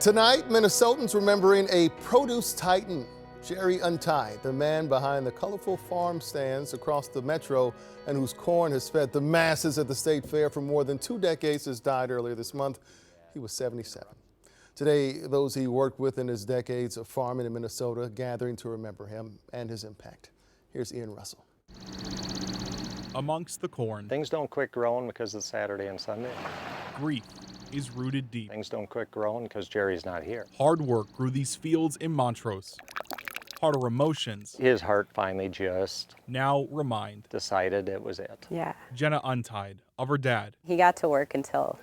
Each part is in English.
Tonight, Minnesotans remembering a produce titan, Jerry Untiedt, the man behind the colorful farm stands across the metro and whose corn has fed the masses at the state fair for more than 2 decades, has died earlier this month. He was 77. Today, those he worked with in his decades of farming in Minnesota gathering to remember him and his impact. Here's Ian Russell. Amongst the corn, Things don't quit growing because it's Saturday and Sunday. grief is rooted deep. Things don't quit growing because Jerry's not here. Hard work grew these fields in Montrose. Harder emotions His heart finally just now remind decided it was it. Yeah. Jenna Untiedt of her dad. He got to work until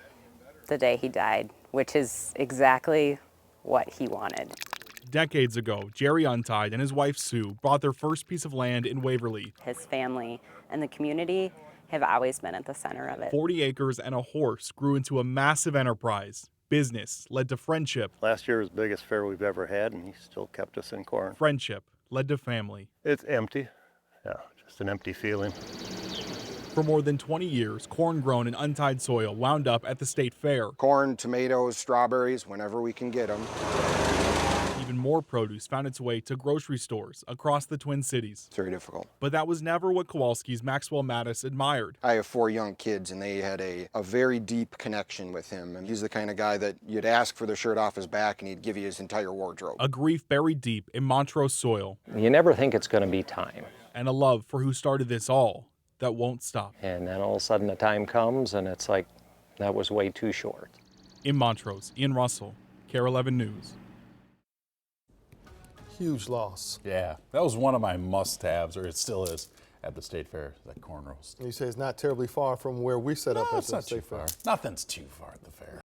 the day he died, which is exactly what he wanted. Decades ago, Jerry Untiedt and his wife Sue bought their first piece of land in Waverly. His family and the community have always been at the center of it. 40 acres and a horse grew into a massive enterprise. Business led to friendship. Last year was the biggest fair we've ever had, and he still kept us in corn. Friendship led to family. It's empty. Yeah, just an empty feeling. For more than 20 years, corn grown in Untiedt soil wound up at the state fair. Corn, tomatoes, strawberries, whenever we can get them. Even more produce found its way to grocery stores across the Twin Cities. It's very difficult. But that was never what Kowalski's Maxwell Mattis admired. I have 4 young kids, and they had a very deep connection with him. And he's the kind of guy that you'd ask for the shirt off his back, and he'd give you his entire wardrobe. A grief buried deep in Montrose soil. You never think it's going to be time. And a love for who started this all that won't stop. And then all of a sudden the time comes and it's like, that was way too short. In Montrose, Ian Russell, KARE 11 News. Huge loss. Yeah, that was one of my must-haves, or it still is, at the state fair, that corn roast. You say it's not terribly far from where we set up No, at it's the not too state fair. far. Nothing's too far at the fair.